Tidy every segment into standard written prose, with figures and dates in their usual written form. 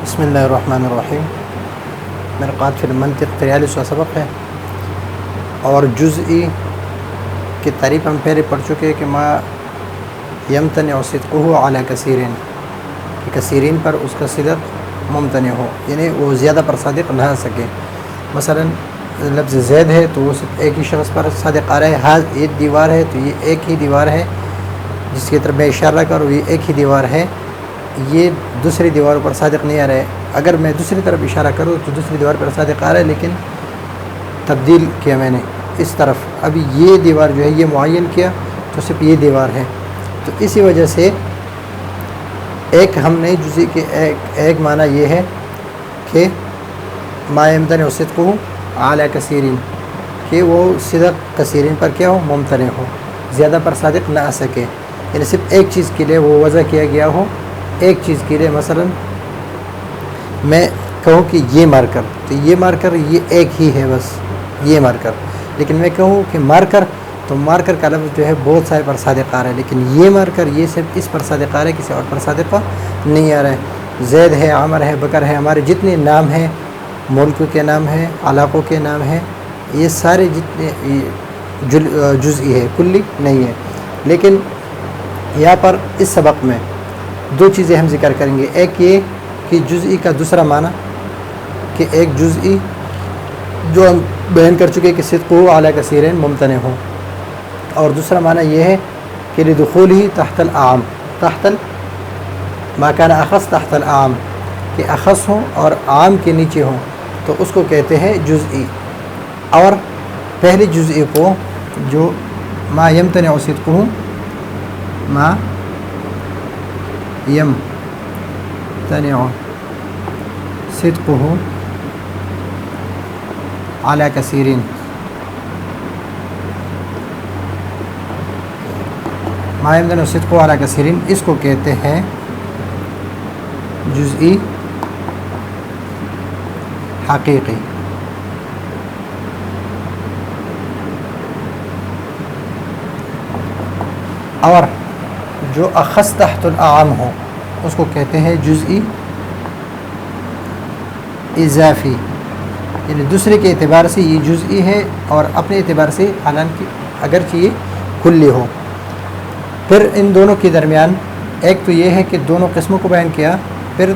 بسم اللہ الرحمن الرحیم۔ مرقات فی المنطق 43واں سبق ہے، اور جزئی کی تعریف ہم پہلے پڑھ چکے کہ ما یمتنع صدقہ علی کثیرین، کہ کثیرین پر اس کا صدق ممتنع ہو، یعنی وہ زیادہ پر صادق نہ سکے۔ مثلا لفظ زید ہے تو وہ صرف ایک ہی شخص پر صادق آ رہا ہے، ہاں ایک دیوار ہے تو یہ ایک ہی دیوار ہے جس کی طرف میں اشارہ کروں، یہ ایک ہی دیوار ہے، یہ دوسری دیواروں پر صادق نہیں آ رہا ہے۔ اگر میں دوسری طرف اشارہ کروں تو دوسری دیوار پر صادق آ رہا ہے، لیکن تبدیل کیا میں نے اس طرف، ابھی یہ دیوار جو ہے یہ معین کیا تو صرف یہ دیوار ہے۔ تو اسی وجہ سے ایک ہم نے جزئی کے ایک معنی یہ ہے کہ ما یمتنع صدقہ علی کثیرین، کہ وہ صدق کثیرین پر کیا ہو، ممتنع ہو، زیادہ پر صادق نہ آ سکے، یعنی صرف ایک چیز کے لیے وہ وضع کیا گیا ہو، ایک چیز کے لیے۔ مثلا میں کہوں کہ یہ مارکر، تو یہ مارکر یہ ایک ہی ہے، بس یہ مارکر، لیکن میں کہوں کہ مارکر، تو مارکر کا لفظ جو ہے بہت سارے پر صادق آ رہا ہے، لیکن یہ مارکر یہ صرف اس پر صادق آ رہا ہے، کسی اور پر صادق نہیں آ رہا ہے۔ زید ہے، عامر ہے، بکر ہے، ہمارے جتنے نام ہیں، ملکوں کے نام ہیں، علاقوں کے نام ہیں، یہ سارے جتنے جزئی ہے، کلی نہیں ہے۔ لیکن یہاں پر اس سبق میں دو چیزیں ہم ذکر کریں گے، ایک یہ کہ جزئی کا دوسرا معنی، کہ ایک جزئی جو ہم بیان کر چکے کہ صدقہ علی کثیرین ممتنع ہو، اور دوسرا معنی یہ ہے کہ لدخولہ تحت العام، تحت ما کان اخص تحت العام، کہ اخص ہوں اور عام کے نیچے ہوں تو اس کو کہتے ہیں جزئی۔ اور پہلی جزئی کو جو ما یمتنع صدقہ، ما یمتنع صدقہ علی کثیرین، ما یمتنع صدقہ علی کثیرین، اس کو کہتے ہیں جزئی حقیقی۔ اور جو اخص تحت العام ہو اس کو کہتے ہیں جزئی اضافی، یعنی دوسرے کے اعتبار سے یہ جزئی ہے اور اپنے اعتبار سے حالانکہ اگرچہ یہ کلی ہو۔ پھر ان دونوں کے درمیان ایک تو یہ ہے کہ دونوں قسموں کو بیان کیا، پھر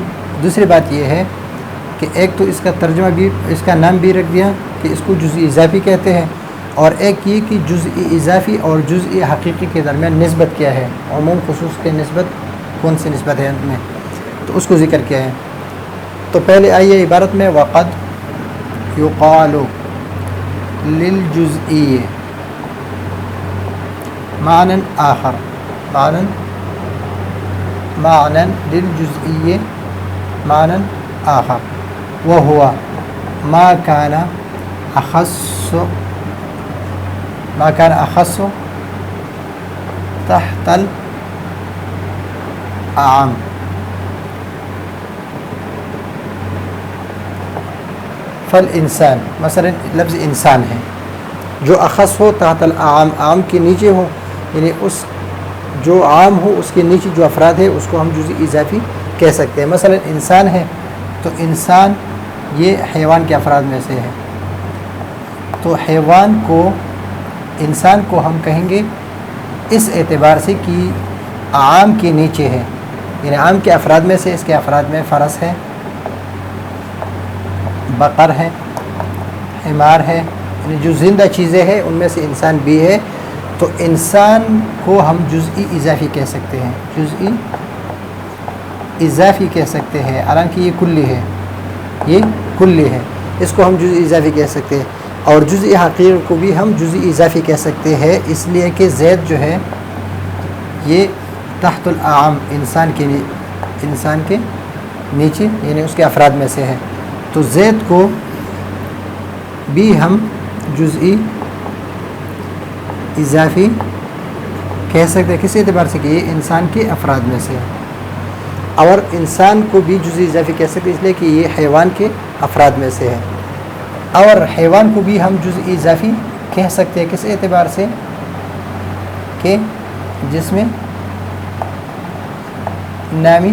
دوسری بات یہ ہے کہ ایک تو اس کا ترجمہ بھی، اس کا نام بھی رکھ دیا کہ اس کو جزئی اضافی کہتے ہیں، اور ایک یہ کہ جزئی اضافی اور جزئی حقیقی کے درمیان نسبت کیا ہے، عموم خصوص کے نسبت کون سی نسبت ہے ان میں، تو اس کو ذکر کیا ہے۔ تو پہلے آئیے عبارت میں، وقد یقال للجزئی معنی آخر، معنی للجزئی معنی آخر، وهو ما كان أخص تحت العام۔ فالانسان، مثلا لفظ انسان ہے جو اخص ہو تحت العام، عام کے نیچے ہو، یعنی اس جو عام ہو اس کے نیچے جو افراد ہے اس کو ہم جزئی اضافی کہہ سکتے ہیں۔ مثلا انسان ہے تو انسان یہ حیوان کے افراد میں سے ہے، تو حیوان کو، انسان کو ہم کہیں گے اس اعتبار سے کہ عام کے نیچے ہے، یعنی عام کے افراد میں سے، اس کے افراد میں فرس ہے، بقر ہے، حمار ہے، یعنی جو زندہ چیزیں ہیں ان میں سے انسان بھی ہے، تو انسان کو ہم جزئی اضافی کہہ سکتے ہیں، جزئی اضافی کہہ سکتے ہیں، حالانکہ یہ کلی ہے، یہ کلی ہے، اس کو ہم جزئی اضافی کہہ سکتے ہیں۔ اور جزئی حقیقی کو بھی ہم جزئی اضافی کہہ سکتے ہیں، اس لیے کہ زید جو ہے یہ تحت العام، انسان کے نیچے، یعنی اس کے افراد میں سے ہے، تو زید کو بھی ہم جزئی اضافی کہہ سکتے ہیں، کس اعتبار سے کہ یہ انسان کے افراد میں سے ہے۔ اور انسان کو بھی جزئی اضافی کہہ سکتے ہیں اس لیے کہ یہ حیوان کے افراد میں سے ہے۔ اور حیوان کو بھی ہم جزئی اضافی کہہ سکتے ہیں، کس اعتبار سے کہ جس میں نامی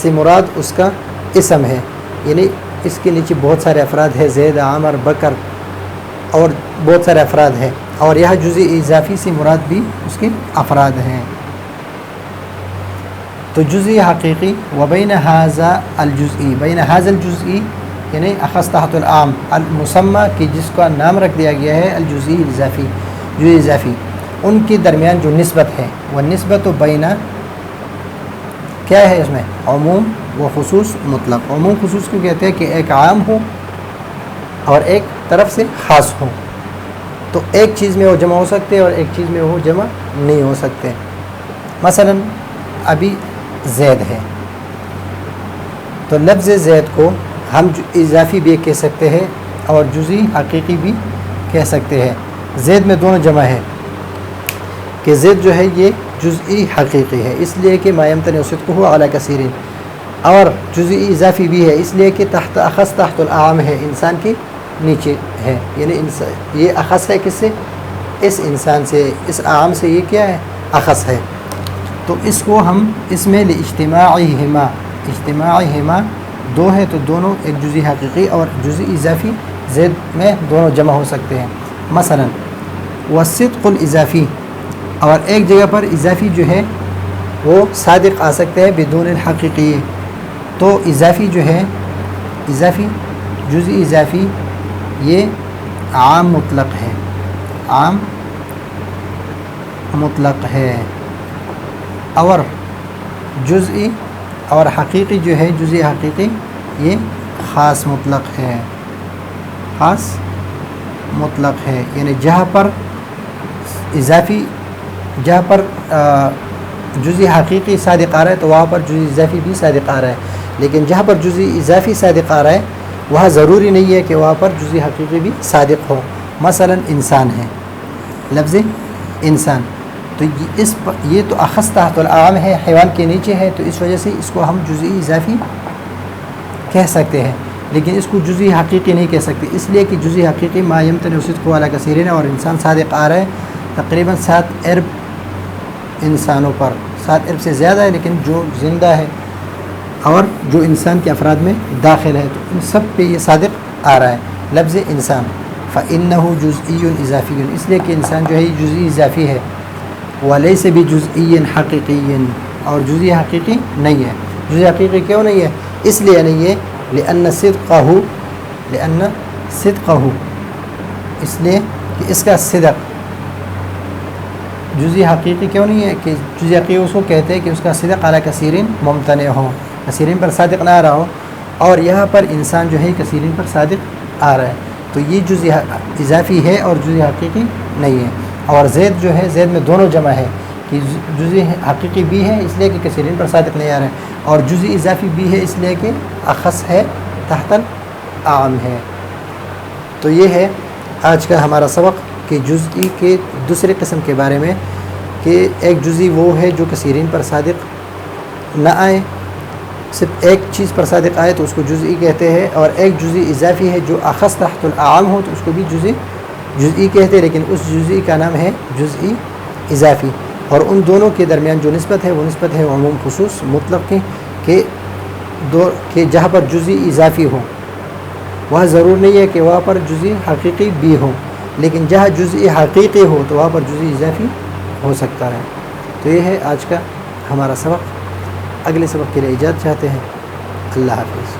سے مراد اس کا اسم ہے، یعنی اس کے نیچے بہت سارے افراد ہیں، زید، عامر، بکر اور بہت سارے افراد ہیں، اور یہاں جزئی اضافی سے مراد بھی اس کے افراد ہیں۔ تو جزئی حقیقی و بین ھذا الجزئی، بین ھذا الجزئی یعنی اخذ تحت العام المسمى کہ جس کا نام رکھ دیا گیا ہے الجزئی الاضافی، جزئی اضافی، ان کے درمیان جو نسبت ہے، وہ نسبت و بین کیا ہے اس میں عموم و خصوص مطلق۔ عموم خصوص کو کہتے ہیں کہ ایک عام ہو اور ایک طرف سے خاص ہو، تو ایک چیز میں وہ جمع ہو سکتے ہیں اور ایک چیز میں وہ جمع نہیں ہو سکتے۔ مثلا ابھی زید ہے، تو لفظ زید کو ہم اضافی بھی کہہ سکتے ہیں اور جزئی حقیقی بھی کہہ سکتے ہیں۔ زید میں دونوں جمع ہے کہ زید جو ہے یہ جزئی حقیقی ہے اس لیے کہ ما یمتنع صدقہ علی کثیر، اور جزئی اضافی بھی ہے اس لیے کہ تحت اخذ تحت العام ہے، انسان کے نیچے ہے، یعنی یہ اخذ ہے کس سے؟ اس انسان سے، اس عام سے یہ کیا ہے؟ اخذ ہے۔ تو اس کو ہم اس میں لاجتماعہما، اجتماعہما دو ہے تو دونوں ایک جزئی حقیقی اور جزئی اضافی زید میں دونوں جمع ہو سکتے ہیں۔ مثلا والصدق الاضافی، اور ایک جگہ پر اضافی جو ہے وہ صادق آ سکتے ہیں بدون الحقیقی، تو اضافی جو ہے، اضافی جزئی اضافی یہ عام مطلق ہے، عام مطلق ہے، اور جزئی اور حقیقی جو ہے جزئی حقیقی یہ خاص مطلق ہے، خاص مطلق ہے، یعنی جہاں پر اضافی، جہاں پر جزئی حقیقی صادق آ رہا ہے تو وہاں پر جزئی اضافی بھی صادق آ رہا ہے، لیکن جہاں پر جزئی اضافی صادق آ رہا ہے وہاں ضروری نہیں ہے کہ وہاں پر جزئی حقیقی بھی صادق ہو۔ مثلا انسان ہے، لفظ انسان، تو یہ تو اخذ تحت العام ہے، حیوان کے نیچے ہے، تو اس وجہ سے اس کو ہم جزئی اضافی کہہ سکتے ہیں، لیکن اس کو جزئی حقیقی نہیں کہہ سکتے، اس لیے کہ جزئی حقیقی ما یمتنع صدقہ علی کثیر، اور انسان صادق آ رہا ہے تقریباً 7 ارب انسانوں پر، 7 ارب سے زیادہ ہے، لیکن جو زندہ ہے اور جو انسان کے افراد میں داخل ہے تو ان سب پہ یہ صادق آ رہا ہے لفظ انسان۔ فإنہ جزئی اضافی، اس لیے کہ انسان جو ہے یہ جزئی اضافی ہے، ولیس بجزئی حقیقی، اور جزئی حقیقی نہیں ہے۔ جزئی حقیقی کیوں نہیں ہے؟ اس لیے نہیں ہے لأن صدقہ، اس لیے کہ اس کا صدق، جزئی حقیقی کیوں نہیں ہے کہ جزئی حقیقی اس کو کہتے ہیں کہ اس کا صدق علی کثیرین ممتنع ہو، کثیرین پر صادق نہ آ رہا ہو، اور یہاں پر انسان جو ہے کثیرین پر صادق آ رہا ہے، تو یہ جزئی اضافی ہے اور جزئی حقیقی نہیں ہے۔ اور زید جو ہے، زید میں دونوں جمع ہے کہ جزئی حقیقی بھی ہے اس لیے کہ کثیرین پر صادق نہیں آ رہا ہے، اور جزئی اضافی بھی ہے اس لیے کہ اخص ہے، تحت العام ہے۔ تو یہ ہے آج کا ہمارا سبق کہ جزئی کے دوسرے قسم کے بارے میں، کہ ایک جزئی وہ ہے جو کثیرین پر صادق نہ آئے، صرف ایک چیز پر صادق آئے تو اس کو جزئی کہتے ہیں، اور ایک جزئی اضافی ہے جو اخص تحت العام ہو تو اس کو بھی جزئی کہتے ہیں، لیکن اس جزئی کا نام ہے جزئی اضافی۔ اور ان دونوں کے درمیان جو نسبت ہے وہ نسبت ہے عموم خصوص مطلق کی، کہ جہاں پر جزئی اضافی ہو وہاں ضرور نہیں ہے کہ وہاں پر جزئی حقیقی بھی ہو، لیکن جہاں جزئی حقیقی ہو تو وہاں پر جزئی اضافی ہو سکتا ہے۔ تو یہ ہے آج کا ہمارا سبق۔ اگلے سبق کے لیے اجازت چاہتے ہیں۔ اللہ حافظ۔